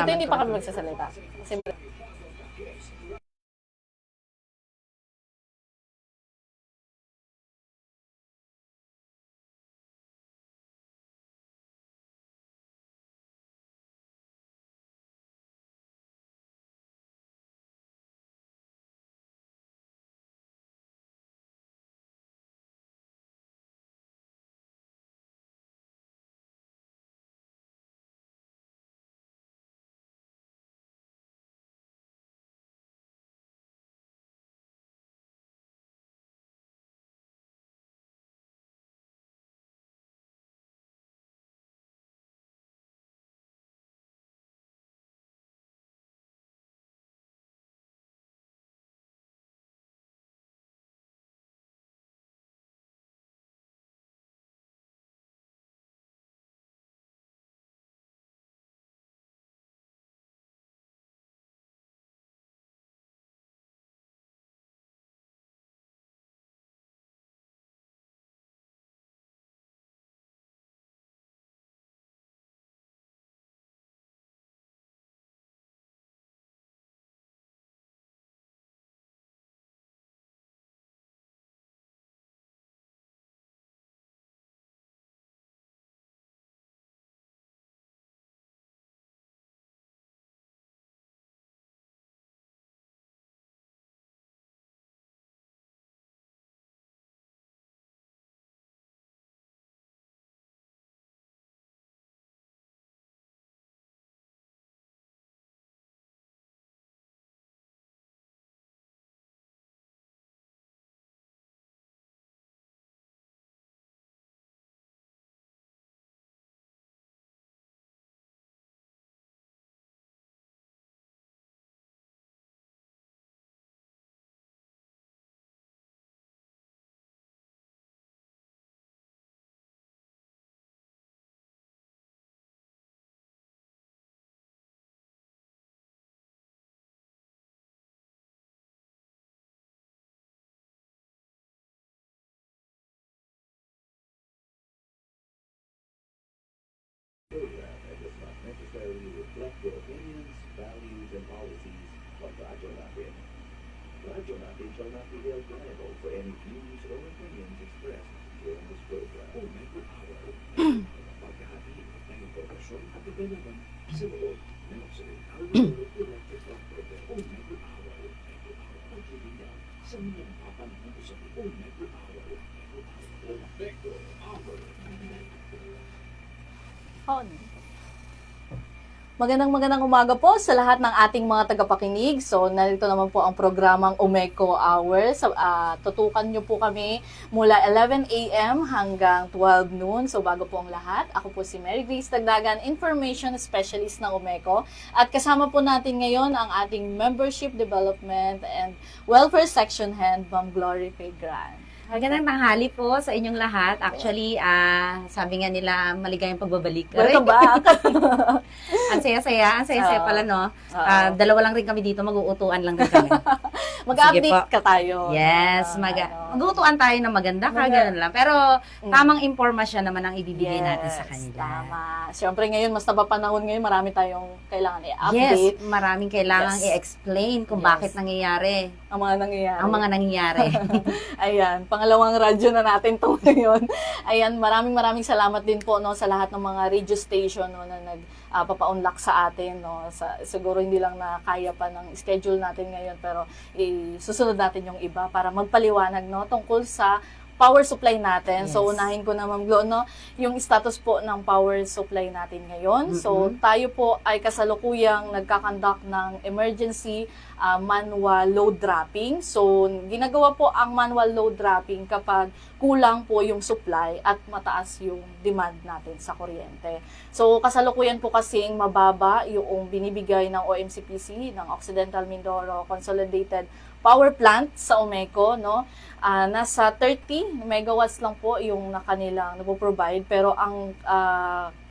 ito, hindi po. pa kami magsasalita. Simple. That does not necessarily reflect the opinions, values, and policies of Radyo Natin. Radyo Natin shall not be held liable for any views or opinions expressed during this program. Pagkahatid ng impormasyon at kagandahan sa loob ng Occidental Mindoro Electric Program o Metro Hour. Paglilinaw sa mga napapanahon sa o Metro Hour. O Metro Hour. Magandang umaga po sa lahat ng ating mga tagapakinig. So, narito naman po ang programang Umeko Hours. Tutukan nyo po kami mula 11 a.m. hanggang 12 noon. So, bago po ang lahat, ako po si Mary Grace Dagdagan, Information Specialist ng Umeko. At kasama po natin ngayon ang ating Membership Development and Welfare Section Head, Ma'am Glory Pegran. Magandang tanghali po sa inyong lahat. Actually, sabi nga nila, maligayang pagbabalik. Welcome back! Ang saya-saya pala, no? Dalawa lang rin kami dito, mag-uutuan lang rin kami. Mag-update ka tayo. Yes, mag-uutuan tayo na maganda, gano'n lang. Pero tamang impormasyon naman ang ibibigay natin sa kanila. Tama. Siyempre ngayon, mas napapanahon ngayon, marami tayong kailangan i-update. Yes, maraming kailangan i-explain kung bakit nangyayari. Ang mga nangyayari. Ayan, pangalawang radyo na natin to ngayon. Ayan, maraming salamat din po no sa lahat ng mga radio station no na nagpapa-unlock sa atin no. Siguro hindi lang na kaya pa ng schedule natin ngayon pero susunod natin yung iba para magpaliwanag no tungkol sa power supply natin. Yes. So, unahin ko na Ma'am Glo, no, yung status po ng power supply natin ngayon. Mm-hmm. So, tayo po ay kasalukuyang nagkakandak ng emergency manual load dropping. So, ginagawa po ang manual load dropping kapag kulang po yung supply at mataas yung demand natin sa kuryente. So, kasalukuyan po kasing mababa yung binibigay ng OMCPC, ng Occidental Mindoro Consolidated Power Plant sa Umeko, no? Nasa 30 megawatts lang po yung kanilang nagpo-provide pero ang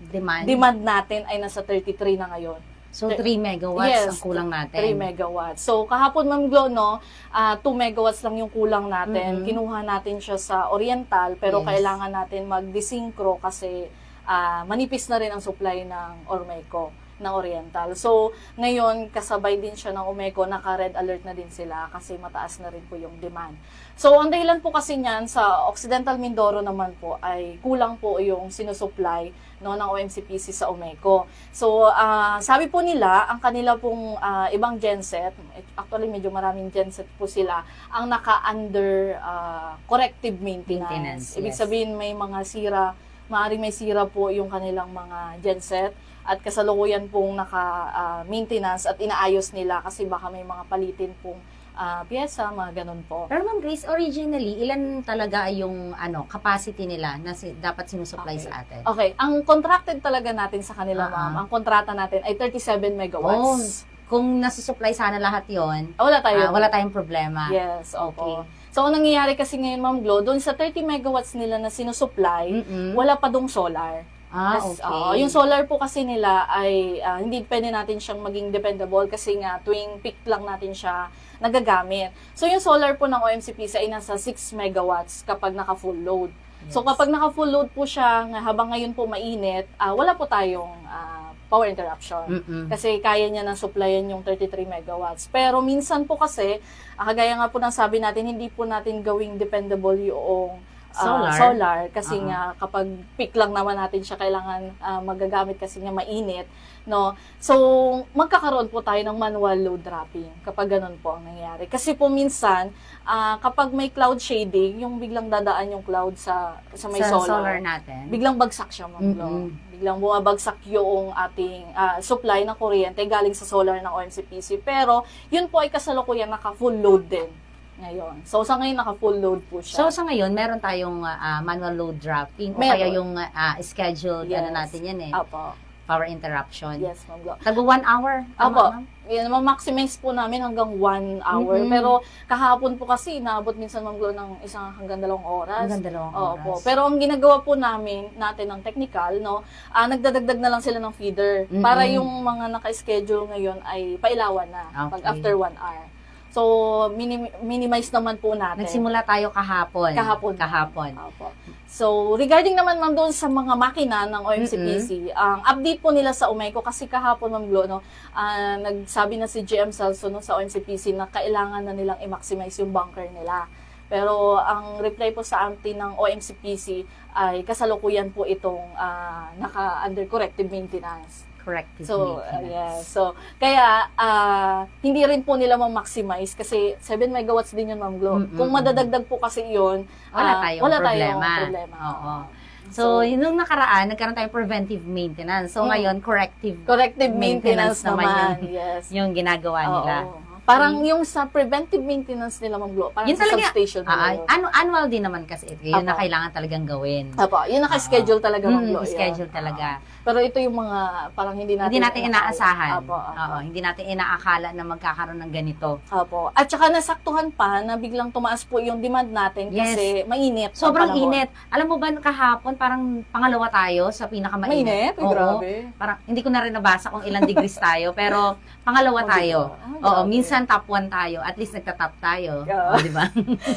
demand natin ay nasa 33 na ngayon. So 3 megawatts ang kulang natin. 3 megawatts. So kahapon Ma'am Glo, no, 2 megawatts lang yung kulang natin. Mm-hmm. Kinuha natin siya sa Oriental pero kailangan natin mag-desincro kasi manipis na rin ang supply ng Ormeco. ng Oriental. So, ngayon, kasabay din siya ng Umeco, naka-red alert na din sila kasi mataas na rin po yung demand. So, ang dahilan po kasi niyan sa Occidental Mindoro naman po ay kulang po yung sinusupply no, ng OMCPC sa Umeco. So, sabi po nila, ang kanila pong ibang genset, actually medyo maraming genset po sila, ang naka-under corrective maintenance. Ibig yes. sabihin may mga sira, maaaring may sira po yung kanilang mga genset at kasalukuyan pong naka-maintenance at inaayos nila kasi baka may mga palitin pong pyesa, mga ganun po. Pero Ma'am Grace, originally, ilan talaga yung capacity nila na dapat sinusupply Okay. sa atin? Okay, ang contracted talaga natin sa kanila, Ah, ma'am, ang kontrata natin ay 37 megawatts. Kung nasusupply sana lahat yon, Wala tayo. wala tayong problema. Yes, opo. Okay. So, ang nangyayari kasi ngayon, Ma'am Glo, doon sa 30 megawatts nila na sinusupply, Mm-mm. wala pa dong solar. Okay. Yung solar po kasi nila ay hindi pwede natin siyang maging dependable kasi nga tuwing peak lang natin siya nagagamit. So, yung solar po ng OMCPC ay nasa 6 megawatts kapag naka-full load. So, Yes. kapag naka-full load po siya, habang ngayon po mainit, wala po tayong power interruption. Mm-mm. Kasi kaya niya na supplyan yung 33 megawatts. Pero minsan po kasi, kagaya nga po ng sabi natin, hindi po natin gawing dependable yung solar. Kasi nga kapag peak lang naman natin siya kailangan magagamit kasi nga mainit. No? So, magkakaroon po tayo ng manual load dropping kapag ganun po ang nangyayari. Kasi po minsan, kapag may cloud shading, yung biglang dadaan yung cloud sa may sa solar, natin. biglang bagsak siya, Ma'am Glo. Mm-mm. Biglang bumabagsak yung ating supply ng kuryente galing sa solar ng OMCPC. Pero, yun po ay kasalukuyan naka-full load din ngayon. So, sa ngayon, naka-full load po siya. So, sa ngayon, meron tayong manual load dropping o Meron. kaya yung scheduled, Yes. natin yan Apo. power interruption. Yes, Ma'am Glo. Tago 1 hour. Apo. Ma'am? Yan, ma-maximize po namin hanggang 1 hour. Mm-mm. Pero kahapon po kasi, inaabot minsan, Ma'am Glo, ng isang hanggang 2 oras. Hanggang 2 Opo. oras. Pero ang ginagawa po natin ng technical, no, nagdadagdag na lang sila ng feeder Mm-mm. para yung mga naka-schedule ngayon ay pailawan na pag Okay. after 1 hour. So, minimize naman po natin. Nagsimula tayo kahapon. Kahapon. Opo. So, regarding naman, ma'am, doon sa mga makina ng OMCPC, ang update po nila sa Umeco, kasi kahapon, Ma'am Glo, no, nagsabi na si GM Celso no, sa OMCPC na kailangan na nilang i-maximize yung bunker nila. Pero ang reply po sa atin ng OMCPC ay kasalukuyan po itong naka-under corrective maintenance. Corrective So, maintenance. yes. So, kaya, hindi rin po nila ma-maximize kasi 7 megawatts din yun, Ma'am Glo. Mm-mm. Kung madadagdag po kasi yun, Wala tayong problema. problema. Oo. So, nung nakaraan, nagkaroon tayong preventive maintenance. So, ngayon, corrective corrective maintenance naman naman. yung- Yes. yung ginagawa nila. Oo. Parang yung sa preventive maintenance nila, Ma'am Glo, parang Yun sa talaga, substation nila yun. annual din naman kasi ito. Yun na Apo. kailangan talagang gawin. Apo, yun naka-schedule talaga, Ma'am Glo. Schedule yun. talaga. Pero ito yung mga parang hindi natin inaasahan. Apo, Oo, hindi natin inaakala na magkakaroon ng ganito. Apo. At saka nasaktuhan pa na biglang tumaas po yung demand natin Yes. kasi mainit. ang Sobrang panahon. init. Alam mo ba, kahapon, parang pangalawa tayo sa pinakamainit. Mainit? Ay, Oo. grabe. Parang, hindi ko na rin nabasa kung ilang degrees tayo, pero pangalawa tayo. Oo, Grabe. minsan top 1 tayo. At least nagta-top tayo. Yeah. O, di ba?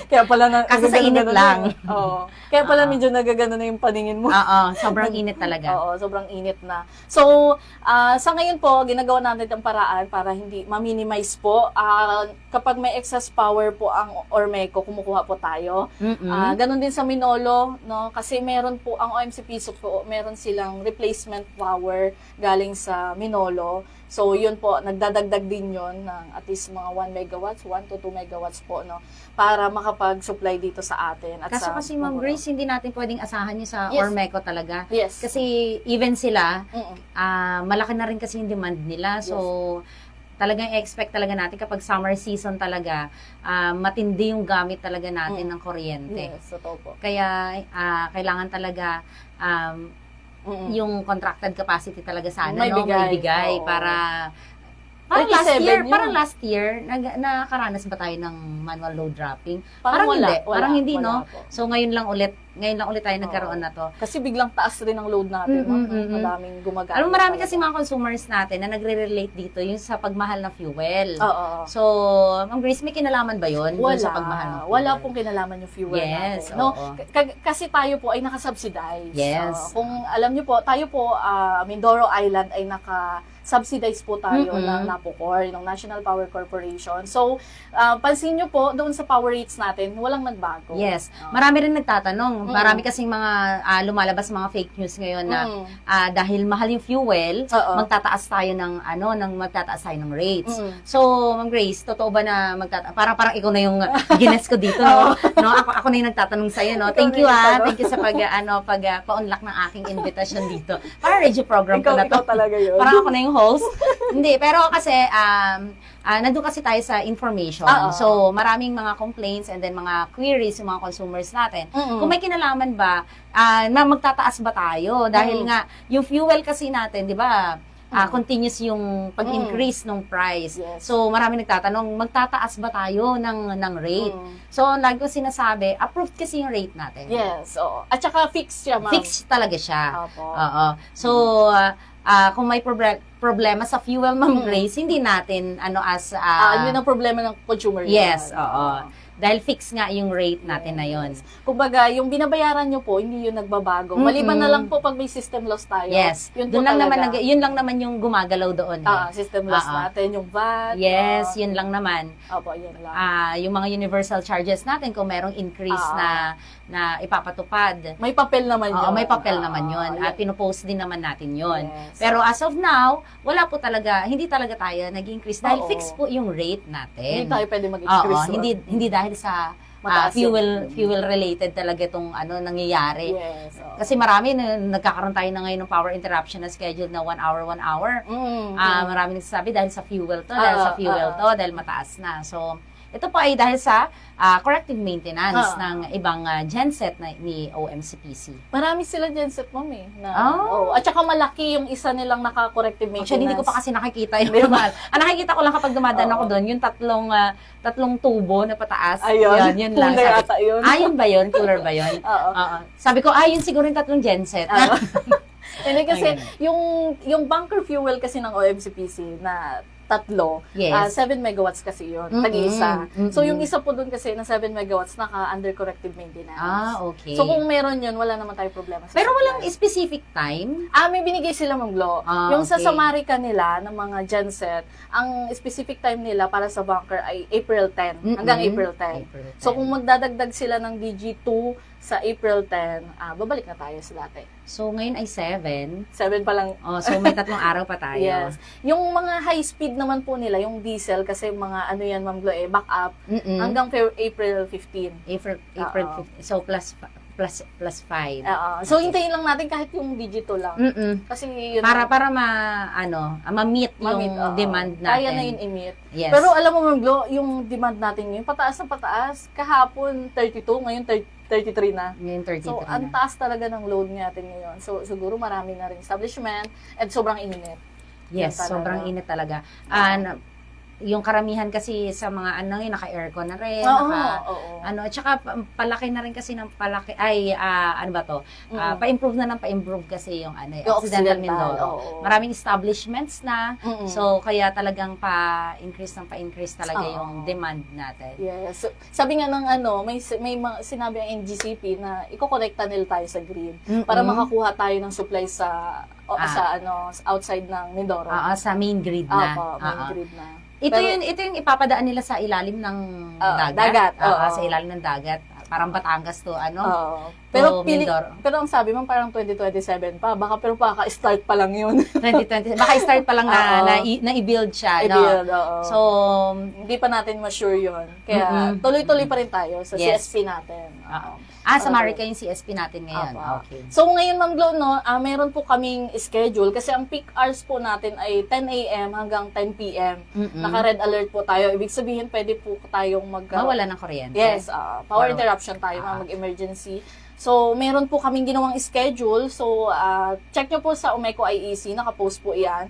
Kaya pala Kasi sa init lang. Oo. Kaya pala Oo. medyo nagagano na yung paningin mo. Oo, sobrang init talaga. Oo, sobrang init na. So, sa ngayon po, ginagawa natin ang paraan para hindi ma-minimize po. Kapag may excess power po ang Ormeco, kumukuha po tayo. Mm-mm. Ganon din sa Minolo, no? Kasi meron po, ang OMCPC po, meron silang replacement power galing sa Minolo. So, yun po, nagdadagdag din yun ng at least mga 1 megawatts, 1 to 2 megawatts po, no? Para makapag-supply dito sa atin. At Kaso sa kasi, Ma'am Minolo. Grace, hindi natin pwedeng asahan yun sa Yes. Ormeco talaga. Yes. Kasi even sila, Mm-mm. malaki na rin kasi yung demand nila. So, talagang expect talaga natin kapag summer season talaga, matindi yung gamit talaga natin ng kuryente. Yes, totoo po. Kaya, kailangan talaga Mm-mm. yung contracted capacity talaga sana, May no? bigay. May bigay Oo. para 37 yun. last year, nakaranas ba tayo ng manual load dropping? Parang wala, hindi. wala, Parang hindi, wala no? po. So, ngayon lang ulit tayo nagkaroon na to. Kasi biglang taas rin ang load natin. Madaming gumagamit. Alam mo, marami talaga. kasi mga consumers natin na nagre-relate dito yung sa pagmahal ng fuel. Oo. So, Ma'am Grace, may kinalaman ba yun? Dun Wala. sa pagmahal ng fuel? Wala pong kinalaman yung fuel Yes, natin. No? oo. Kasi tayo po ay nakasubsidize. Yes. Kung alam niyo po, tayo po, Mindoro Island ay subsidized po tayo ng NAPOCOR, ng National Power Corporation. So, pansin nyo po, doon sa power rates natin, walang nagbago. Yes. Marami rin nagtatanong. Marami kasing mga lumalabas mga fake news ngayon na dahil mahal yung fuel, magtataas tayo ng rates. So, Ma'am Grace, totoo ba na parang ikaw na yung gines ko dito, no? No, ako na yung nagtatanong sa iyo, no? Thank you Thank you sa pa-unlock ng aking invitation dito. Para radio program ko na to. Ikaw talaga yun. Parang ako na yung host. Hindi, pero kasi nandun kasi tayo sa information. So, maraming mga complaints and then mga queries yung mga consumers natin. Kung may kinalaman ba, na magtataas ba tayo? Dahil nga, yung fuel kasi natin, di ba, continuous yung pag-increase ng price. Yes. So, marami nagtatanong, magtataas ba tayo ng rate? So, lagi ko sinasabi, approved kasi yung rate natin. Yes, oo. At saka fixed siya, ma'am. Fixed talaga siya. Opo. Oo. So, kung may problema sa fuel, Ma'am Grace, hindi natin, yun ang problema ng consumer. yes, yan. oo. Dahil fix nga yung rate natin na yun. Kumbaga, yung binabayaran nyo po, hindi yun nagbabago. Maliban na lang po pag may system loss tayo. Yes. Yun Doon po lang talaga. naman, yun lang naman yung gumagalaw doon. System loss natin, yung VAT. Yes, yun lang naman. Opo, yun lang. Yung mga universal charges natin, kung merong increase na ipapatupad. May papel naman yun. Oo, may papel naman yun. At pinopost din naman natin yun. Yes. Pero as of now, wala po talaga, hindi talaga tayo nag-increase. Dahil Oo. fix po yung rate natin. Hindi tayo pwede mag-increase. Oo, hindi dahil sa Mataas fuel related talaga itong nangyayari. Yes. Oo. Kasi marami nagkakaroon tayo na ngayon ng power interruption na schedule na 1 hour. Marami nagsasabi dahil sa fuel to, dahil mataas na. So, ito po ay dahil sa corrective maintenance ng ibang genset ni OMCPC. Marami sila genset, ma'am eh. At saka malaki yung isa nilang naka-corrective maintenance. Actually, hindi ko pa kasi nakikita yung mahal. Nakikita ko lang kapag dumadaan ako doon, yung tatlong tubo na pataas. Ayun. Yun lang. Cooler ata yun. Yun ba yun? Cooler ba yun? Oo. Sabi ko, yun siguro yung tatlong genset. Hindi kasi, yung bunker fuel kasi ng OMCPC na tatlo, Yes. 7 megawatts kasi yun, tag-isa. So, yung isa po dun kasi na 7 megawatts, naka-under corrective maintenance. Okay. So, kung meron yun, wala naman tayo problema sa Pero supply. walang specific time? May binigay sila, Ma'am Glo. Yung sa okay. Samarica nila, ng mga genset, ang specific time nila para sa bunker ay April 10, hanggang April 10. So, kung magdadagdag sila ng DG2 sa April 10, babalik na tayo sa dati. So, ngayon ay 7. 7 pa lang. So, may 3 araw pa tayo. Yes. Yung mga high speed naman po nila, yung diesel, kasi mga yan, Ma'am Glo, back up, hanggang April 15. April 15. So, plus 5. So, hintayin lang natin kahit yung digito lang. Kasi yun. Para ma-meet yung demand natin. Kaya na yun i-meet. Yes. Pero alam mo, Ma'am Glo, yung demand natin ngayon, pataas na pataas. Kahapon, 32, ngayon 33 na. Ngayon 33 So, ang taas talaga ng load natin ngayon. So, siguro marami na rin establishment and sobrang init. Yes, Yan talaga. sobrang init talaga. Yung karamihan kasi sa mga naka-aircon na rin, tsaka palaki na rin kasi ng palaki, pa-improve na ng pa-improve kasi yung Occidental Mindoro. Maraming establishments na, so kaya talagang pa-increase talaga yung demand natin. Yes. So, sabi nga ng may sinabi ang NGCP na iko-connecta nila tayo sa grid para makakuha tayo ng supply sa outside ng Mindoro. Sa main grid na. Main grid na. Ito yung ipapadaan nila sa ilalim ng dagat. Sa ilalim ng dagat. Parang Batangas to, Pero Mindoro. pero ang sabi mo parang 2027 pa. Baka start pa lang yun. 2020. Baka start pa lang na i-build siya. I-build, So, hindi pa natin ma-sure yun. Kaya tuloy-tuloy pa rin tayo sa CSP natin. Samarica yung CSP natin ngayon. Okay. So, ngayon, Ma'am Glo, meron po kaming schedule kasi ang peak hours po natin ay 10 a.m. hanggang 10 p.m. Naka-red alert po tayo. Ibig sabihin, pwede po tayong mawala ng kuryente. Yes, power interruption tayo, mag-emergency. So, meron po kaming ginawang schedule. So, check nyo po sa Umeco IEC, nakapost po yan.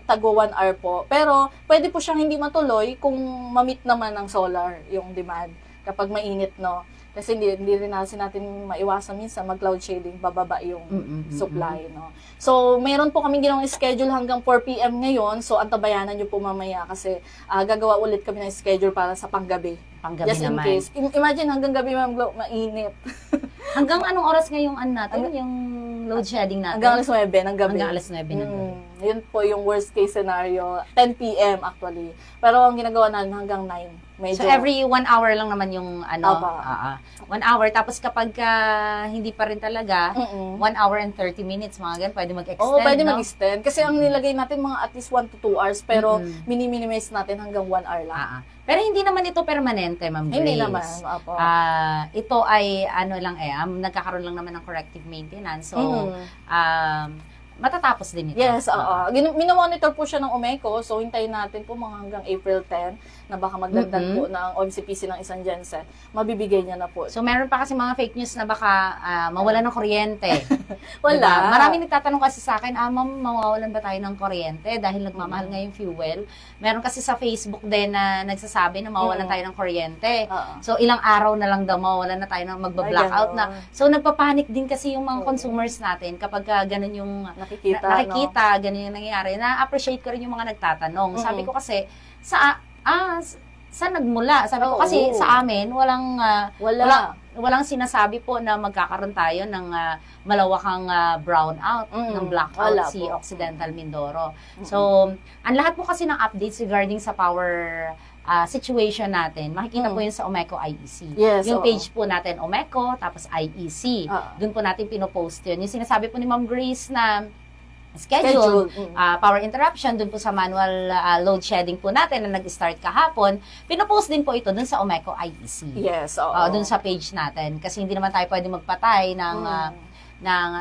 Tago 1 hour po. Pero, pwede po siyang hindi matuloy kung ma-meet naman ng solar yung demand kapag mainit, no? Kasi hindi rin natin maiwasan minsan mag-cloud shading, bababa yung supply, no? So, meron po kaming ginawang schedule hanggang 4 p.m. ngayon. So, antabayanan nyo po mamaya kasi gagawa ulit kami ng schedule para sa panggabi. Panggabi just naman. in case. Imagine hanggang gabi, Ma'am Glo, mainit. Hanggang anong oras ngayong natin? Yung load shedding natin? Hanggang alas 9 ng gabi. Hanggang alas 9 ng gabi. Yun po yung worst case scenario. 10 p.m. actually. Pero ang ginagawa namin hanggang 9. Medyo, So every 1 hour lang naman yung ano, Opo. 1 hour. Tapos kapag hindi pa rin talaga, Mm-mm. 1 hour and 30 minutes, mga ganun, pwede mag-extend, Oo, pwede no? mag-extend. Kasi ang nilagay natin mga at least 1 to 2 hours, pero Mm-mm. mini-minimize natin hanggang 1 hour lang. Pero hindi naman ito permanente, Ma'am Grace. Hindi naman. Opo. Ito ay ano lang nagkakaroon lang naman ng corrective maintenance. So, matatapos din ito. Yes, oo. Minomonitor po siya ng Umeco, so hintayin natin po mga hanggang April 10 na baka magdagdag po ng OMCPC ng isang genset. Mabibigay niya na po. So, meron pa kasi mga fake news na baka mawala ng kuryente. Wala. Diba? Maraming nagtatanong kasi sa akin, ma'am, mawawalan ba tayo ng kuryente dahil nagmamahal nga yung fuel? Meron kasi sa Facebook din na nagsasabi na mawawalan tayo ng kuryente. So, ilang araw na lang daw mawawalan na tayo ng magba-blackout na. So, nagpapanik din kasi yung mga consumers natin kapag ganun yung nakikita, ganun yung nangyayari. Na-appreciate ko rin yung mga nagtatanong. Sabi ko kasi, saan nagmula? Sabi ko kasi sa amin, walang sinasabi po na magkakaroon tayo ng malawakang brownout, ng blackout si Occidental Mindoro. So, ang lahat po kasi ng updates regarding sa power situation natin, makikita po yun sa Umeco IEC. Yes, yung page po natin, Umeco, tapos IEC. Doon po natin pinopost yun. Yung sinasabi po ni Ma'am Grace na schedule, power interruption, dun po sa manual load shedding po natin na nag-start kahapon, pinopost din po ito dun sa Umeco IEC. Yes, Dun sa page natin. Kasi hindi naman tayo pwede magpatay ng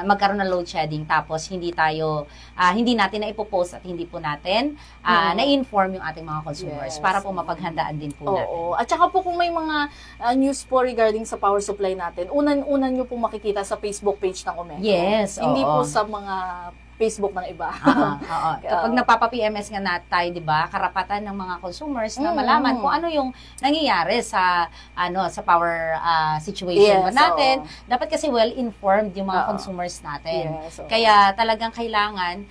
magkaroon ng load shedding tapos hindi natin na ipopost at hindi po natin na-inform yung ating mga consumers para po mapaghandaan din po natin. At saka po kung may mga news po regarding sa power supply natin, unan nyo po makikita sa Facebook page ng Umeco. Yes, hindi po sa mga Facebook ng iba. Kapag napapa-PMS nga tayo, 'di ba? Karapatan ng mga consumers na malaman kung ano yung nangyayari sa sa power situation natin. Dapat kasi well-informed yung mga consumers natin. Kaya talagang kailangan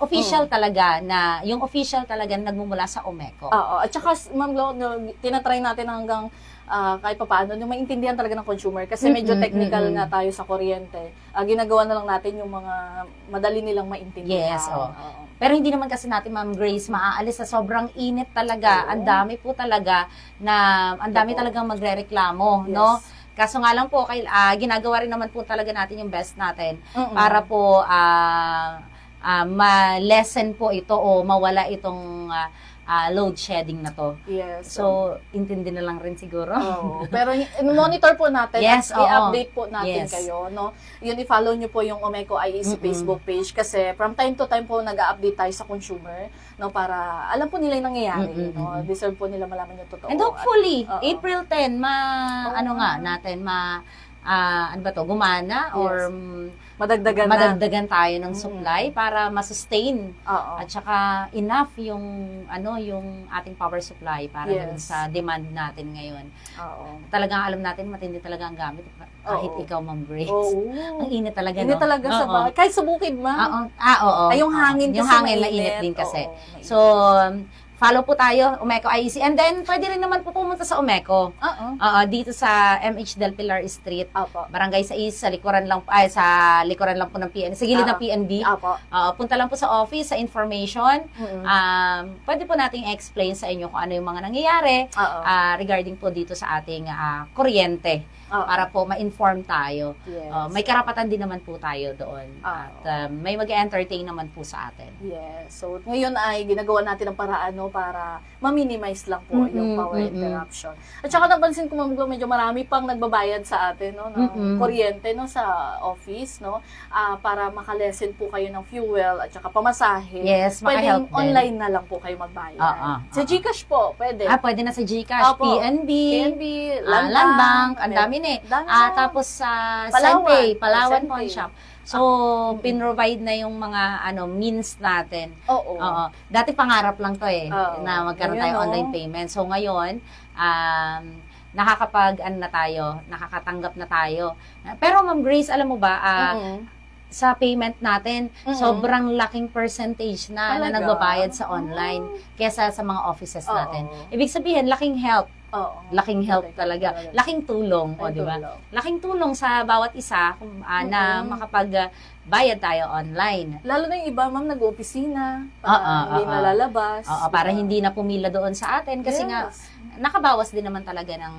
official talaga na yung official talaga nagmumula sa Umeco. At saka Ma'am Glo, tinatry natin hanggang kahit pa paano, yung maintindihan talaga ng consumer kasi medyo technical nga tayo sa kuryente. Ginagawa na lang natin yung mga madali nilang maintindihan. Yes, Pero hindi naman kasi natin, Ma'am Grace, maaalis sa sobrang init talaga. Ang dami po talaga ang dami talagang magrereklamo, no? Kaso nga lang po, ginagawa rin naman po talaga natin yung best natin para po ma-lessen po ito o mawala itong load shedding na to. Yes. So, intindi na lang rin siguro. Pero monitor po natin at Yes, i-update po natin kayo, no? Yun, i-follow nyo po yung Umeco IEC Facebook page kasi from time to time po nag-update tayo sa consumer, no? Para alam po nila yung nangyayari, no? Deserve po nila malaman yung totoo. And hopefully, April 10, gumana or madagdagan tayo ng supply para ma-sustain at saka enough yung ating power supply para dun sa demand natin ngayon. Talagang alam natin matindi talaga ang gamit kahit ikaw, Ma'am Grace. Ang init talaga, Init talaga sa bahay. Kahit sa bukid, Ma'am. Ay, yung hangin kasi yung hangin mainit din kasi. So, follow po tayo, Umeco IEC. And then, pwede rin naman po pumunta sa Umeco. Dito sa MH Del Pilar Street. Barangay 6, sa likuran lang po ng PNB. Sa gilid ng PNB. Punta lang po sa office, sa information. Pwede po nating explain sa inyo kung ano yung mga nangyayari regarding po dito sa ating kuryente. Para po ma-inform tayo. May karapatan din naman po tayo doon. At may mag-entertain naman po sa atin. Yes. So, ngayon ay ginagawa natin ang paraan para ma-minimize lang po yung power interruption. At saka napansin ko, Ma'am Glo, medyo marami pang nagbabayad sa atin ng kuryente sa office, para makalesen po kayo ng fuel at saka pamasahe. Yes, maka-help din. Online na lang po kayo magbayad. Sa GCash po, pwede. Pwede na sa GCash, PNB, Land Bank, ang dami tapos sa Senpay, Palawan Pawn Shop. So, pinrovide na yung mga means natin. Dati pangarap lang to na magkaroon tayo online payment. So, ngayon, nakakatanggap na tayo. Pero Ma'am Grace, alam mo ba, sa payment natin, sobrang laking percentage na nagbabayad sa online kesa sa mga offices natin. Ibig sabihin, laking help. Laking help talaga. Laking tulong, di ba? Laking tulong sa bawat isa na bayad tayo online. Lalo na yung iba, ma'am, nag-opisina, Oo, hindi oo. nalalabas. Oo, para hindi na pumila doon sa atin kasi nga nakabawas din naman talaga ng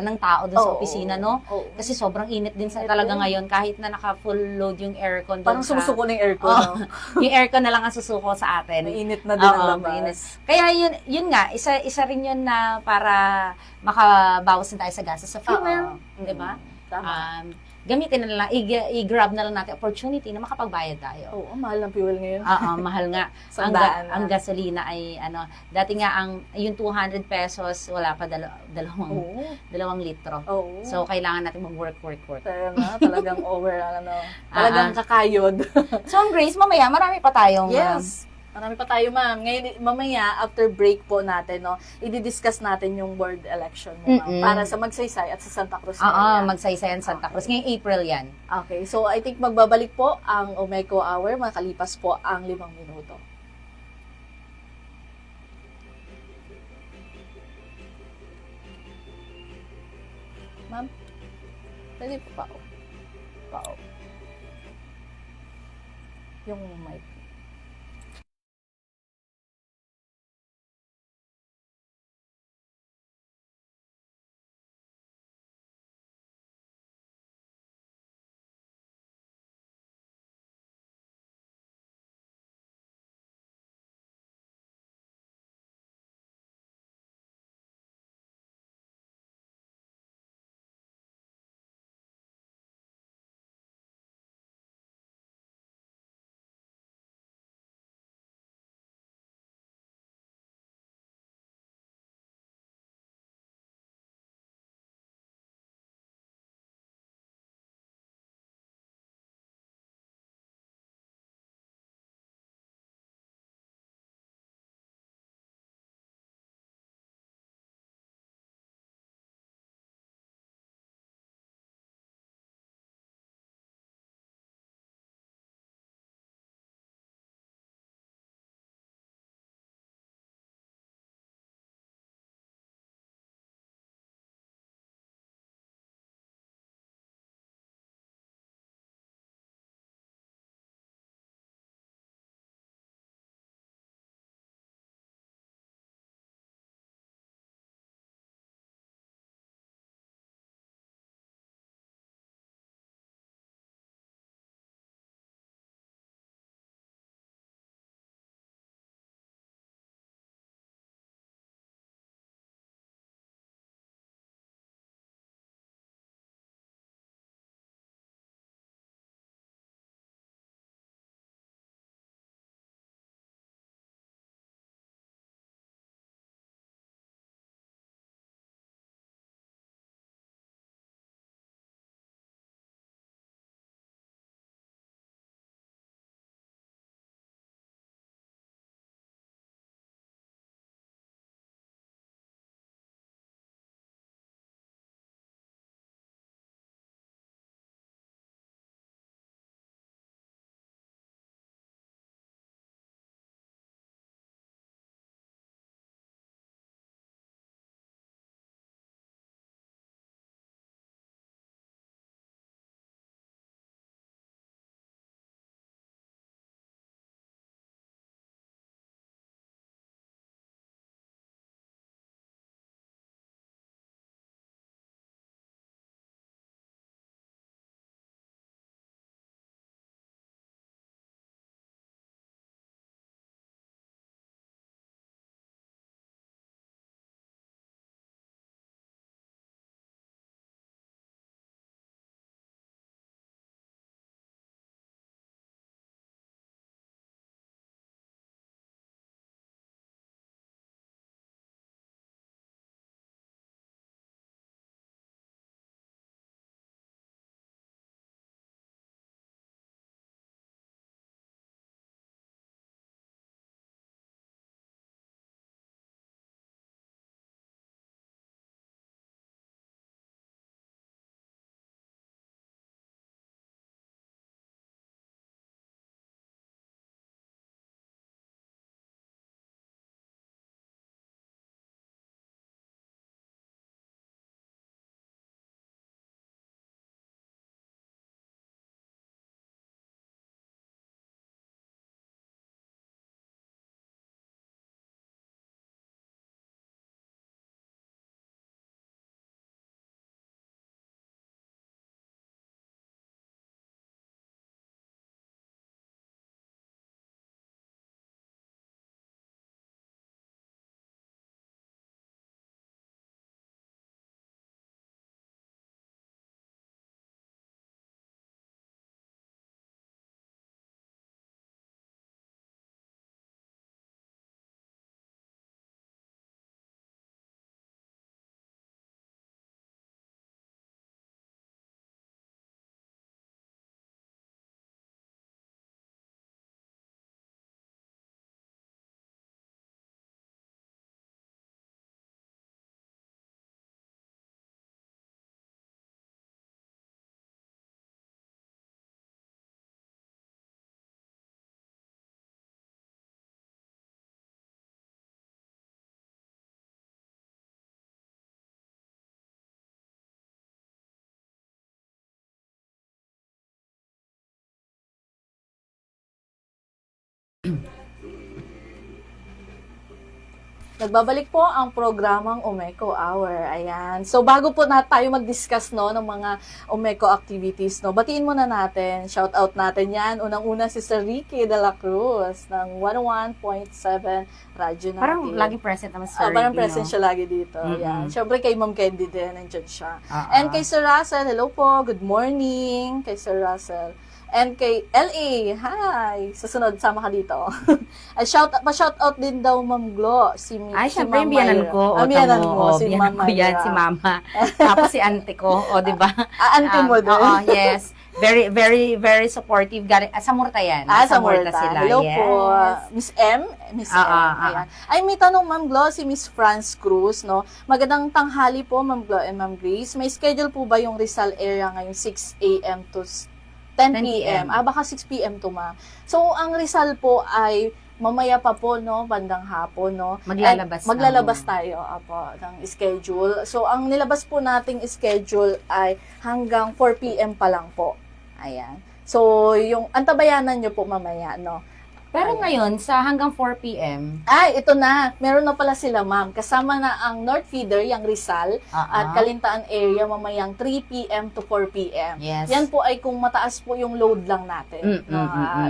ng tao doon sa opisina, no? Oo. Kasi sobrang init din talaga ngayon kahit na naka-full load yung aircon doon. Parang sumusuko ng aircon, no? Yung aircon na lang ang susuko sa atin. Mainit na din ang mainit. labas. Kaya yun nga, isa rin yun na para makabawas din tayo sa gastos sa fuel, di ba? Tama. Gamitin na lang, i-grab na lang natin opportunity na makapagbayad tayo. Oo, mahal ng fuel ngayon. Oo, mahal nga. Sandaan ang gasolina ay dati nga yung 200 pesos wala pa dalawang litro. Oo. So kailangan natin mag-work. Kaya nga, talagang talagang kakayod. So Grace, mamaya marami pa tayong Yes. Marami pa tayo, ma'am. Ngayon, mamaya, after break po natin, no, i-discuss natin yung board election mo, ma'am, para sa Magsaysay at sa Santa Cruz. Magsaysayan Santa Cruz. Ngayong April yan. Okay, so I think magbabalik po ang Omeco Hour, makalipas po ang 5 minuto. Ma'am, pwede po pa. Yung mic. Nagbabalik po ang programang Umeco Hour. Ayan. So, bago po tayo mag-discuss no, ng mga Umeco activities, no, batiin muna natin, shout out natin yan. Unang-una si Sir Ricky de la Cruz ng 101.7 Radyo natin. Parang laging present naman si Sir Parang Ricky, present no? siya lagi dito. Ayan. Siyempre kay Ma'am Candy din, nandiyan siya. And kay Sir Russell, hello po, good morning. Kay Sir Russell. And kay LA, hi! Susunod, sama ka dito. Pa-shout out din daw, Ma'am Glo. Ay, si syempre, Ma'am biyanan Myra. ko. Biyanan mo, si biyanan Ma'am ko yan, Myra. si Mama. Tapos si auntie ko, di ba? Auntie mo din? Oo, yes. Very, very, very supportive. Sa Murta yan. Sa Murta. Sila. Hello yes. po. Miss M? Miss M. Ayan. Ay, may tanong, Ma'am Glo, si Miss Franz Cruz, no? Magandang tanghali po, Ma'am Glo and Ma'am Grace. May schedule po ba yung Rizal area ngayong 6 a.m. to 10 p.m. Baka 6 p.m. to, ma. So, ang Rizal po ay mamaya pa po, no, bandang hapon, no. Maglalabas tayo, ng schedule. So, ang nilabas po nating schedule ay hanggang 4 p.m. pa lang po. Ayan. So, yung antabayanan nyo po mamaya, no. Pero ngayon, sa hanggang 4 p.m. Ay, ito na. Meron na pala sila, ma'am. Kasama na ang North Feeder, yung Rizal, at Kalintaan area mamayang 3 p.m. to 4 p.m. Yes. Yan po ay kung mataas po yung load lang natin.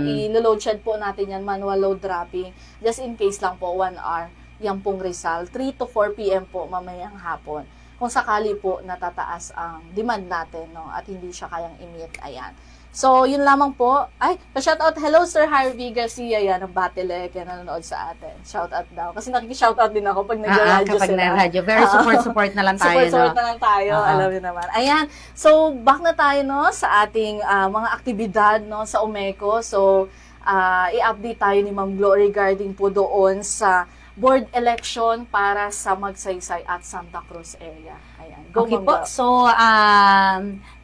I-load shed po natin yan, manual load dropping. Just in case lang po, 1 hour. Yan pong Rizal. 3 to 4 p.m. po mamayang hapon. Kung sakali po natataas ang demand natin, no, at hindi siya kayang i-meet. Ayan. So, yun lamang po. Ay, pa-shoutout. Hello, Sir Harvey Garcia. Yan, ang Batilek. Yan, nanonood sa atin. Shoutout daw. Kasi nakikishoutout din ako pag nag-radio kapag sila. nag-radio. Very support na lang tayo. Support na lang tayo. Alam niyo naman. Ayan. So, back na tayo, no, sa ating mga aktibidad, no, sa Umeco. So, i-update tayo ni Ma'am Glo regarding po doon sa board election para sa Magsaysay at Santa Cruz area. Ayan. Go, Okay Ma'am po. Glo. So,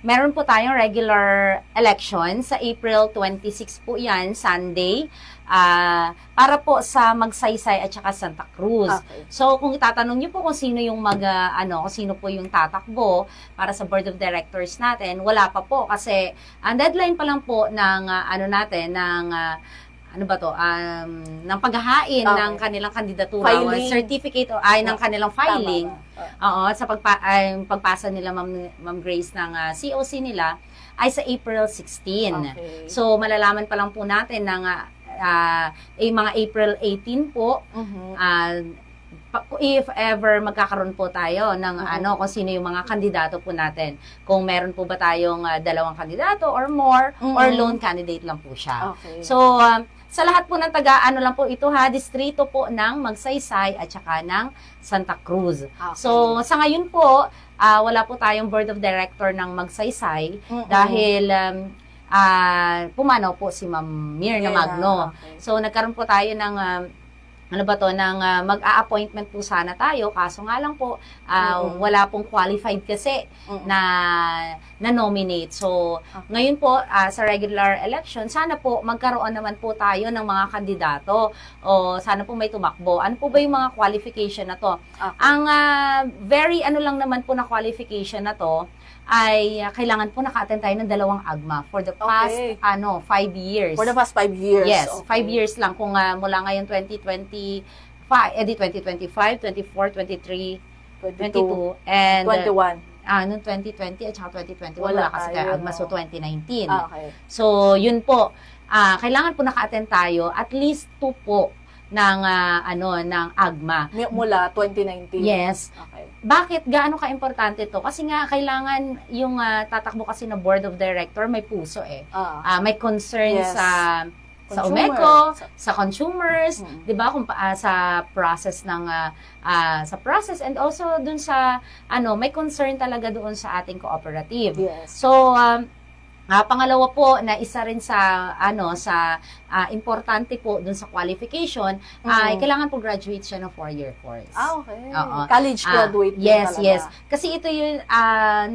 meron po tayong regular election sa April 26 po yan, Sunday, para po sa Magsaysay at saka Santa Cruz. Okay. So, kung itatanong niyo po kung sino yung kung sino po yung tatakbo para sa board of directors natin, wala pa po kasi ang deadline pa lang po ng ng paghahain ng kanilang kandidatura o certificate ng kanilang filing. Oo, sa pagpasa nila Ma'am Grace ng COC nila ay sa April 16. Okay. So malalaman pa lang po natin ng mga April 18 po. If ever magkakaroon po tayo ng kung sino yung mga kandidato po natin. Kung meron po ba tayong dalawang kandidato or more or lone candidate lang po siya. Okay. So sa lahat po ng lang po ito distrito po ng Magsaysay at saka ng Santa Cruz. Okay. So sa ngayon po, wala po tayong board of director ng Magsaysay dahil pumanaw po si Ma'am Mirna Magno. Okay. So nagkaroon po tayo ng mag-a-appointment po sana tayo, kaso nga lang po, wala pong qualified kasi na nominate. So, ngayon po, sa regular election, sana po magkaroon naman po tayo ng mga kandidato o sana po may tumakbo. Ano po ba yung mga qualification na to? Okay. Ang very lang naman po na qualification na to, ay kailangan po naka-attend tayo ng 2 AGMA for the past 5 years. For the past 5 years. Yes, okay. 5 years lang kung mula ngayon 2025, 2024, 23, 22, and 21. Noong 2020 at saka 2021 wala kasi tayo AGMA, so 2019. Okay. So, yun po. Kailangan po naka-attend tayo at least 2 po ng AGMA. Mula 2019. Yes. Okay. Bakit? Gaano ka-importante to? Kasi nga, kailangan yung tatakbo kasi na board of director, may puso eh. May concern Yes. sa Consumer. Umeco, sa consumers, 'di ba? Kung sa process sa process and also dun sa may concern talaga doon sa ating cooperative. Yes. So, pangalawa po na isa rin sa importante po dun sa qualification ay kailangan po graduate siya ng 4-year course. Okay. Oo. College graduate din Yes, talaga. yes. Kasi ito yung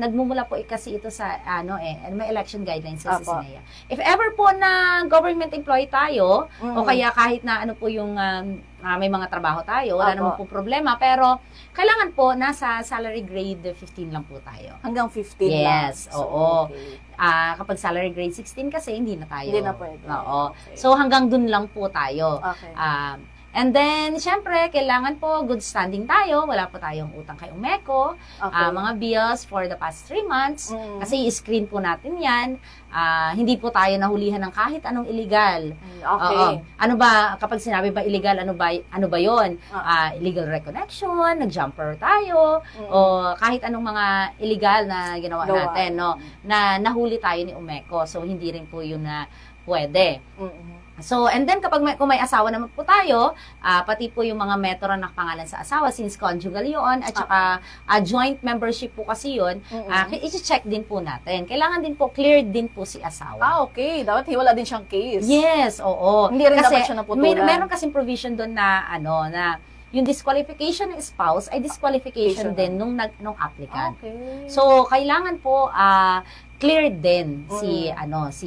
nagmumula po kasi ito sa may election guidelines sa SINEA. If ever po na government employee tayo o kaya kahit na po yung may mga trabaho tayo, wala naman po problema, pero kailangan po nasa salary grade 15 lang po tayo. Hanggang 15 lang. Yes, So, oo. okay. Kapag salary grade 16 kasi hindi na tayo. Hindi na pwede. Oo. Okay. So hanggang dun lang po tayo. Okay. And then, syempre, kailangan po good standing tayo. Wala po tayong utang kay Umeco. Okay. Mga bills for the past 3 months. Kasi i-screen po natin yan. Hindi po tayo nahulihan ng kahit anong illegal. Okay. Ano ba, kapag sinabi ba illegal, ano ba yun? Illegal reconnection, nag-jumper tayo, o kahit anong mga illegal na ginawa natin, no? Na nahuli tayo ni Umeco. So, hindi rin po yun na pwede. So, and then kung may asawa naman po tayo, pati po yung mga metro na pangalan sa asawa, since conjugal yun, at saka joint membership po kasi yun, i-check din po natin. Kailangan din po, cleared din po si asawa. Okay. Dapat wala din siyang case. Yes, oo. Hindi rin kasi dapat siya naputulan. Meron kasing provision doon na, na yung disqualification ng spouse ay disqualification din nung applicant. Okay. So, kailangan po, clear din si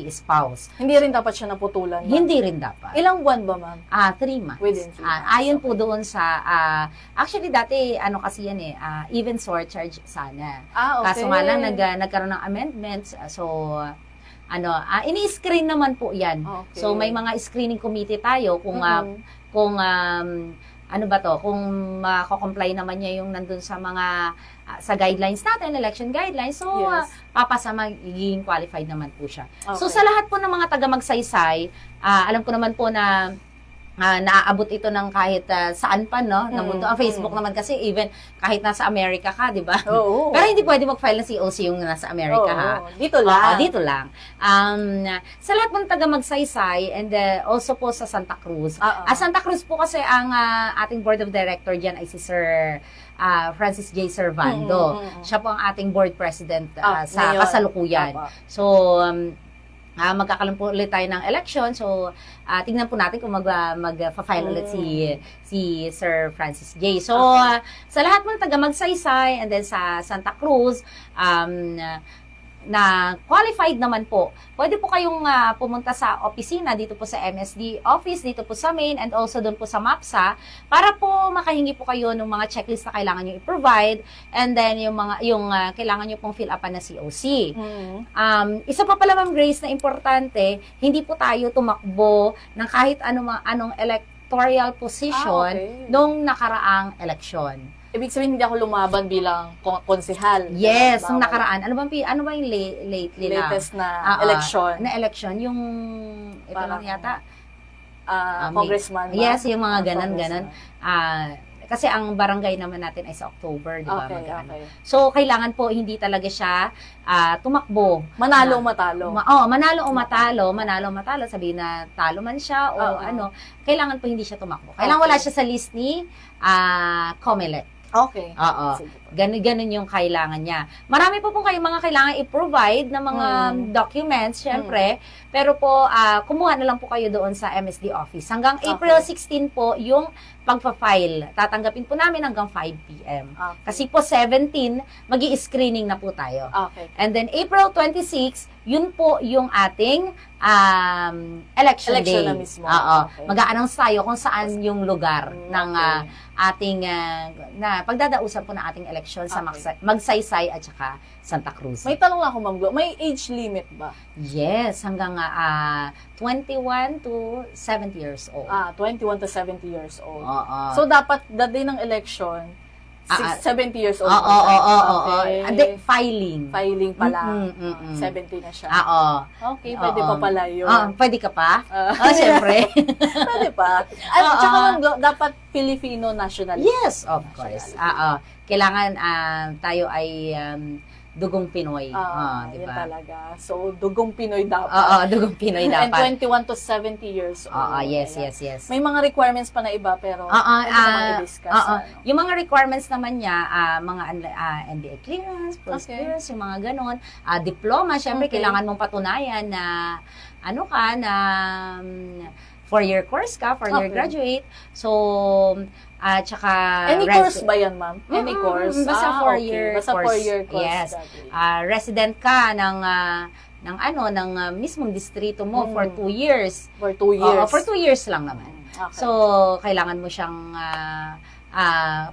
spouse. Hindi rin dapat siya naputulan. Ma'am. Hindi rin dapat. Ilang buwan ba, ma'am? 3 months. Within 3 months. Ayon po doon sa, actually dati, kasi yan even surcharge sana. Okay. Kaso nga lang, nagkaroon ng amendments. So, ini-screen naman po yan. Okay. So, may mga screening committee tayo kung kung mako-comply naman niya yung nandun sa mga sa guidelines natin, election guidelines. So, Yes. papasa magiging qualified naman po siya. Okay. So, sa lahat po ng mga taga-magsaysay, alam ko naman po na naaabot ito ng kahit saan pa, no? Na mundo. Ang Facebook naman kasi, even kahit nasa Amerika ka, di ba? Oo. Pero hindi pwede mag-file ng COC yung nasa Amerika, ha? Dito lang. Dito lang. Sa lahat ng taga-magsaysay, and also po sa Santa Cruz. Santa Cruz po kasi ang ating board of director dyan ay si Sir Francis J. Servando. Siya po ang ating board president sa ngayon. kasalukuyan. So, magkakaroon po ulit tayo ng election. So, tingnan po natin kung mag-file ulit si Sir Francis J. So, sa lahat ng taga-magsaysay and then sa Santa Cruz, na qualified naman po, pwede po kayong pumunta sa opisina dito po sa MSD office, dito po sa main, and also doon po sa MAPSA, para po makahingi po kayo ng mga checklist na kailangan nyo i-provide, and then yung kailangan nyo pong fill upan na COC. Isa pa pala, Ma'am Grace, na importante, hindi po tayo tumakbo ng kahit anong electoral position nung nakaraang eleksyon. Ibig sabihin, hindi ako lumaban bilang konsehal. Yes, nung nakaraan. Ano ba yung lately latest na election? Na election, yung ito lang yata. Congressman. Yes, yung mga ganon. Kasi ang barangay naman natin ay sa October, di ba? Okay. So, kailangan po hindi talaga siya tumakbo. Manalo o matalo. Manalo o matalo. Sabihin na talo man siya o kailangan po hindi siya tumakbo. Kailangan wala siya sa list ni COMELEC. Okay. Ganun yung kailangan niya. Marami po kayong mga kailangan i-provide na mga documents, syempre. Pero po, kumuha na lang po kayo doon sa MSD office. Hanggang April 16 po yung pagpa-file. Tatanggapin po namin hanggang 5 p.m. Okay. Kasi po 17, magi-screening na po tayo. Okay. And then April 26, yun po yung ating election day. Na mismo. Okay. Mag-a-announce tayo kung saan yung lugar ng ating na pagdadausan po ng ating eleksyon sa Magsaysay at saka Santa Cruz. May tanong lang ako, Ma'am Glo. May age limit ba? Yes, hanggang 21 to 70 years old. 21 to 70 years old. Oo. So, dapat the day ng election, 70 years old. Oo. Filing. Filing pala. 70 na siya. Oo. Okay, pwede pa pala yun. Pwede ka pa? Siyempre. Pwede pa. At saka, Ma'am Glo, dapat Filipino nationality. Yes, of course. Kailangan tayo ay dugong Pinoy. Yun talaga. So, dugong Pinoy dapat. Dugong Pinoy dapat. And 21 to 70 years old. Yes. May mga requirements pa na iba, pero pwede naman i-discuss. Yung mga requirements naman niya, mga NDA clearance, police clearance, yung mga ganon. Diploma, syempre, kailangan mong patunayan na na 4-year course ka, 4-year graduate. So, tsaka any course ba yan, ma'am? Any course? Basta 4-year Basta 4-year course. Yes. Resident ka ng mismong distrito mo for 2 years. For 2 years. For 2 years lang naman. Okay. So, kailangan mo siyang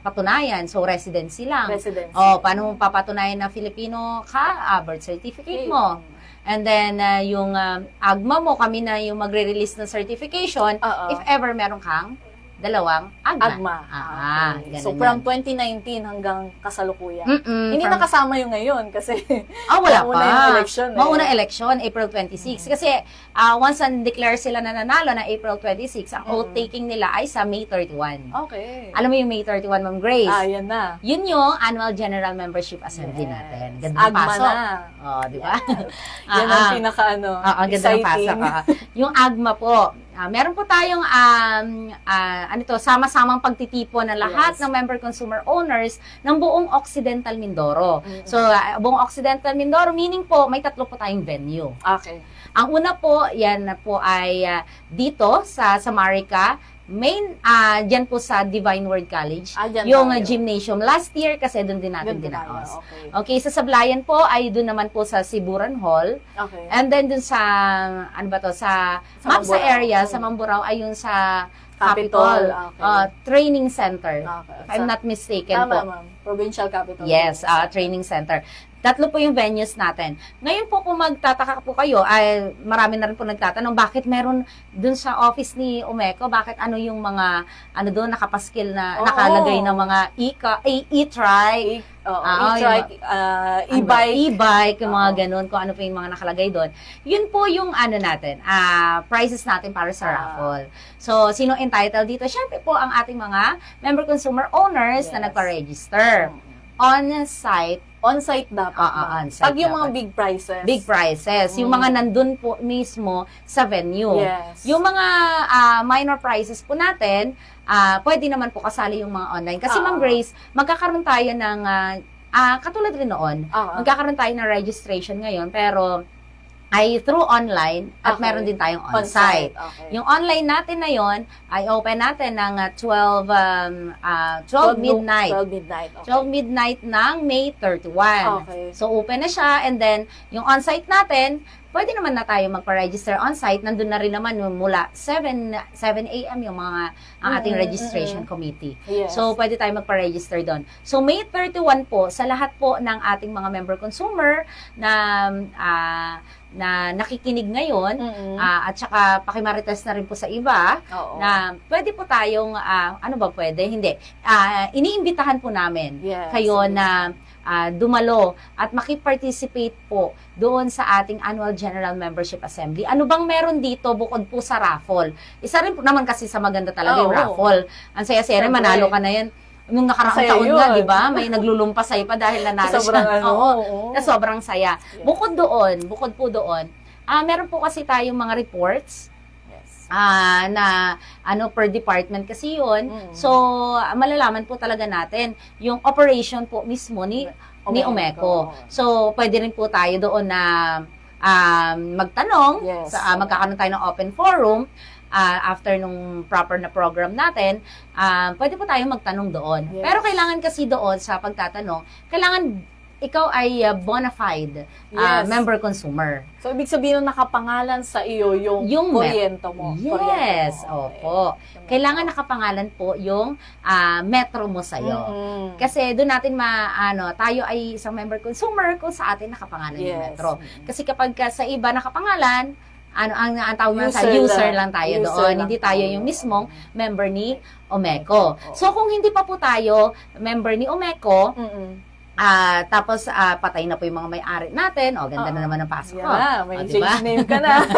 patunayan. So, residency lang. Residency. Paano mo papatunayan na Filipino ka? Birth certificate mo. And then, yung AGMA mo, kami na yung magre-release ng certification if ever meron kang 2 Agma. Agma. Ganun So, from 2019 hanggang kasalukuyan. Mm-mm, Hindi from- nakasama yung ngayon kasi wala mauna pa. yung election. Mauna election, April 26. Kasi once declare sila na nanalo na April 26, ang oath taking nila ay sa May 31. Okay. Alam mo yung May 31, Ma'am Grace? Yan na. Yun yung Annual General Membership Assembly Yes. natin. Ganda ng Agma pasok. na. Di ba? Yan ang pinaka ang ganda ng pasok. Yung Agma po, meron po tayong sama-samang pagtitipon ng lahat ng member consumer owners ng buong Occidental Mindoro. So, buong Occidental Mindoro, meaning po, may 3 po tayong venue. Okay. Ang una po, yan po ay dito sa Marica, dyan po sa Divine Word College, Dyan yung tayo. gymnasium. Last year kasi doon din natin Doon dinaos. tayo, okay. Okay, sa Sablayan po ay doon naman po sa Siburan Hall. Okay. And then doon sa, sa Mamsa Mamburao. area, sa Mamburao, ay yung sa Capitol. Capitol Okay. Training Center. Okay. If I'm not mistaken Tama, po. ma'am. Provincial Capital. Yes, training center. 3 po yung venues natin. Ngayon po kung magtataka po kayo, ay marami na rin po nagtatanong, bakit meron dun sa office ni Umeco, bakit ano yung mga, doon, nakapaskil na, nakalagay na mga e-trike, E-trike, e-bike. yung mga ganun, kung ano po yung mga nakalagay doon. Yun po yung natin, prizes natin para sa raffle. So, sino entitled dito? Siyempre po ang ating mga member consumer owners na nagpa-register. On-site. On-site dapat. On-site Pag yung mga dapat. big prizes. Big prizes. Yung mga nandun po mismo sa venue. Yes. Yung mga minor prizes po natin, pwede naman po kasali yung mga online. Kasi Ma'am Grace, magkakaroon tayo ng, katulad rin noon, magkakaroon tayo ng registration ngayon, pero ay through online at meron din tayong on-site. Okay. Yung online natin na yon ay open natin ng 12 midnight. 12 midnight. Okay. 12 midnight ng May 31. Okay. So, open na siya. And then, yung on-site natin, pwede naman na tayo magpa-register on-site. Nandun na rin naman yung mula 7 a.m. yung ang ating registration committee. Yes. So, pwede tayo magpa-register doon. So, May 31 po, sa lahat po ng ating mga member consumer na nakikinig ngayon, at saka pakimarites na rin po sa iba, na pwede po tayong, ano ba pwede? Hindi. Iniimbitahan po namin kayo na dumalo at makiparticipate po doon sa ating Annual General Membership Assembly. Ano bang meron dito bukod po sa raffle? Isa rin po naman kasi sa maganda talaga yung raffle. Ang saya-saya rin, manalo ka na yan. Nung nakaraang taon nga, di ba? May naglulumpas sa'yo pa dahil nanalo siya. Na sobrang saya. Yes. Bukod po doon, meron po kasi tayong mga reports na per department kasi yun. So, malalaman po talaga natin yung operation po mismo ni Umeco. So, pwede rin po tayo doon na magtanong. Yes. Magkakaroon tayo ng open forum. After nung proper na program natin, pwede po tayong magtanong doon. Yes. Pero kailangan kasi doon sa pagtatanong, kailangan ikaw ay bona fide member consumer. So, ibig sabihin nung nakapangalan sa iyo yung kuryente mo. Yes, opo. Kailangan nakapangalan po yung metro mo sa'yo. Kasi doon natin tayo ay isang member consumer kung sa atin nakapangalan yung metro. Kasi kapag sa iba nakapangalan, ang tawag na sa user lang tayo doon. Hindi tayo yung mismong member ni Umeco. So, kung hindi pa po tayo member ni Umeco, tapos patay na po yung mga may-ari natin. Ganda na naman ang pasok ko. May change name ka na.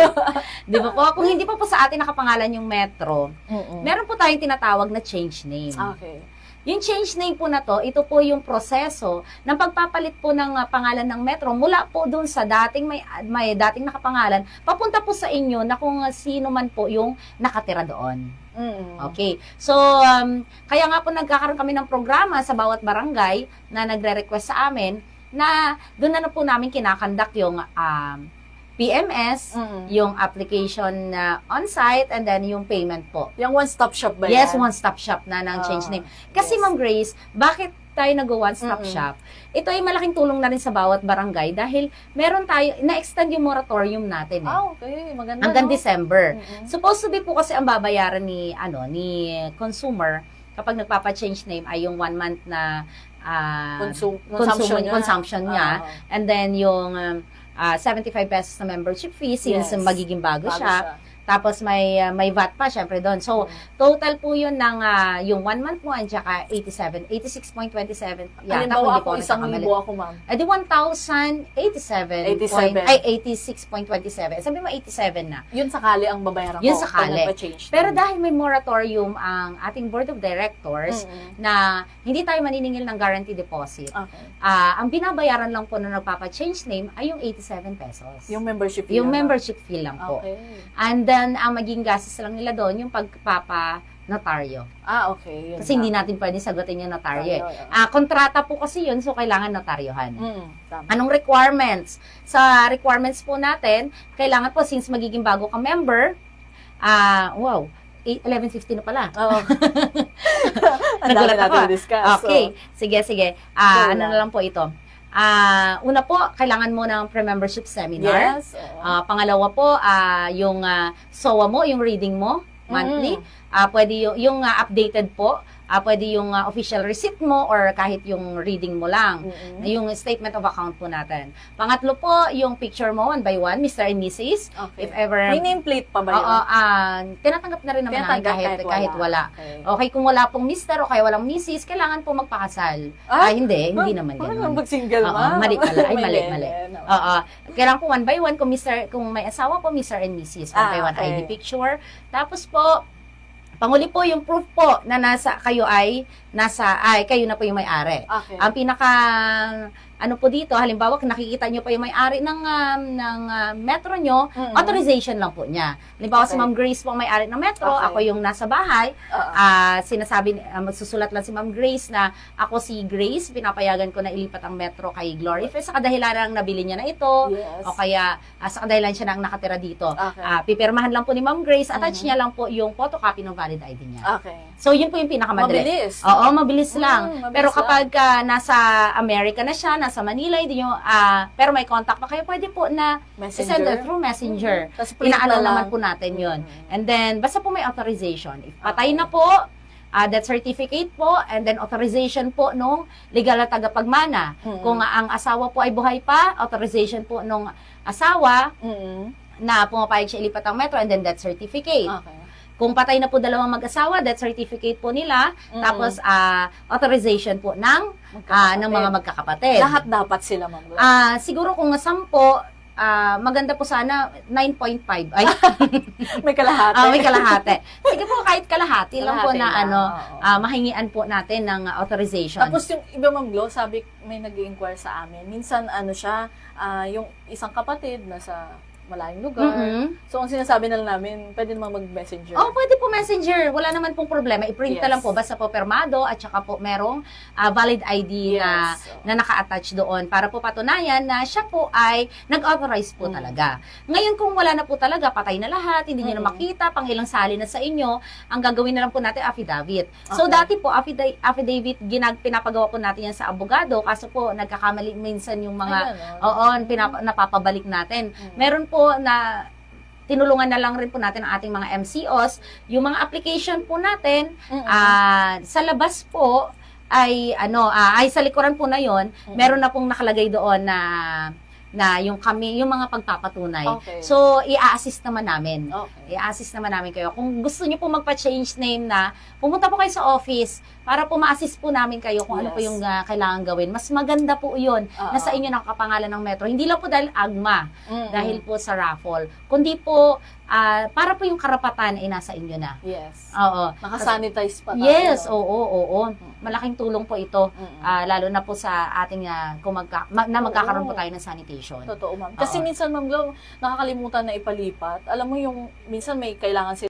Di ba po? Kung hindi pa po sa atin nakapangalan yung metro, meron po tayong tinatawag na change name. Okay. Yung change name po na to, ito po yung proseso ng pagpapalit po ng pangalan ng metro mula po dun sa dating may dating nakapangalan, papunta po sa inyo na kung sino man po yung nakatira doon. Okay. So, kaya nga po nagkakaroon kami ng programa sa bawat barangay na nagre-request sa amin na doon na po namin kinakandak yung PMS, yung application on-site, and then yung payment po. Yung one-stop shop ba yan? Yes, one-stop shop na ng change name. Kasi Ma'am Grace, bakit tayo nag-one-stop shop? Ito ay malaking tulong na rin sa bawat barangay dahil meron tayo, na-extend yung moratorium natin. Okay. Maganda, hanggang December. Supposed to be po kasi ang babayaran ni consumer kapag nagpapa-change name ay yung 1 month na consumption niya. And then yung 75 pesos na membership fee since magiging bago siya. Tapos may VAT pa syempre doon. So total po 'yun ng yung 1 month mo at saka 86.27. Halimbawa kung ako hindi po 1,000 ako, ma'am. di 86.27. Sabi mo 87 na. Yun sakali ang babayaran ko. Yun sakali. pag nagpa-change Pero name. dahil may moratorium ang ating board of directors na hindi tayo maniningil ng guarantee deposit, Okay. ang binabayaran lang po na nagpapa-change name ay yung 87 pesos. Yung membership fee. Yung lang, membership fee lang ma'am. po. Okay. And then, ang maging gastos lang nila doon, yung pagpapa-notaryo. Okay. Yun Kasi hindi tama. natin pwede sagutin yung notaryo. Notaryo, Kontrata po kasi yun, so kailangan notaryohan. Tama. Anong requirements? Sa requirements po natin, kailangan po, since magiging bago ka member, 11:50 na pala. Oo. Ang dami Nagulat ako. natin discuss. Okay, sige. Go Ano lang. na lang po ito? Una po, kailangan mo ng pre-membership seminar. Yes. Pangalawa po, yung SOA mo, yung reading mo, monthly. Pwede yung updated po. Pwede yung official receipt mo or kahit yung reading mo lang. Yung statement of account po natin. Pangatlo po, yung picture mo, 1 by 1, Mr. and Mrs. Okay. If ever... May nameplate pa ba yun? Tinatanggap na rin naman namin kahit wala. Okay. Okay, kung wala pong Mr. o kaya walang Mrs., kailangan po magpakasal. Hindi naman Paano ganun. mag-single, Oo, ma'am? mali pala. Ay, mali. Ganun. Oo. Kailangan po 1 by 1, kung may asawa po, Mr. and Mrs. 1 by 1 okay. ID picture. Tapos po, panguli po yung proof po na kayo na po yung may-ari. Okay. Ang pinaka ano po dito, halimbawa kung nakikita nyo pa yung may-ari ng metro nyo, authorization lang po niya. Halimbawa Okay. si Ma'am Grace po ang may-ari ng metro, Okay. ako yung nasa bahay, sinasabi, magsusulat lang si Ma'am Grace na ako si Grace, pinapayagan ko na ilipat ang metro kay Glory Fest sa kadahilan ng nabili niya na ito, Yes. o kaya sa kadahilan siya nang nakatira dito. Okay. Pipirmahan lang po ni Ma'am Grace, attach niya lang po yung photocopy ng valid ID niya. Okay. So, yun po yung pinakamadali. Mabilis. Oo, mabilis lang. Mabilis Pero lang. kapag nasa America na siya, nasa Manila, hindi nyo, pero may contact pa kayo, pwede po na send through Messenger. Tapos print Inaano na lang. naman po natin yun. And then, basta po may authorization. If patay na po, death certificate po, and then authorization po nung legal na tagapagmana. Kung ang asawa po ay buhay pa, authorization po nung asawa na pumapayag siya ilipat ang metro, and then death certificate. Okay. Kung patay na po dalawang mag-asawa, death certificate po nila, tapos authorization po ng mga magkakapatid. Lahat dapat sila, ma'am. Siguro kung 10, maganda po sana 9.5. Ay, May kalahati. may kalahati. Sige po, kahit kalahati lang po Kalahati na lang, oo. mahingian po natin ng authorization. Tapos yung iba, ma'am Glo, sabi, may nag-inquire sa amin. Minsan, siya, yung isang kapatid nasa malayong lugar. So, ang sinasabi na lang namin, pwede naman mag-messenger. Pwede po messenger. Wala naman pong problema. I-print na Yes. lang po. Basta po permado at saka po merong valid ID Yes. na naka-attach doon para po patunayan na siya po ay nag-authorize po talaga. Ngayon, kung wala na po talaga, patay na lahat, hindi nyo na makita, pang ilang sali na sa inyo, ang gagawin na lang po natin, affidavit. So, Okay. dati po, affidavit, pinapagawa po natin yan sa abogado, kaso po, nagkakamali minsan yung mga, Ay, ganun. napapabalik natin. Meron po na tinulungan na lang rin po natin ang ating mga MCOs, yung mga application po natin, sa labas po, ay sa likuran po na yon, meron na pong nakalagay doon na yung mga pagpapatunay. Okay. So, i-assist naman namin. Okay. I-assist naman namin kayo. Kung gusto niyo po magpa-change name na, pumunta po kayo sa office para po ma-assist po namin kayo kung ano po yung kailangan gawin. Mas maganda po yun na sa inyo nakapangalan ng metro. Hindi lang po dahil agma, dahil po sa raffle. Kundi po, para po yung karapatan ay nasa inyo na. Yes. Oo. Nakasanitize pa tayo. Yes, no? oo. Malaking tulong po ito, lalo na po sa ating na magkakaroon po tayo ng sanitation. Totoo, ma'am. Kasi Oo. minsan, ma'am Glo, nakakalimutan na ipalipat. Alam mo yung, minsan may kailangan sila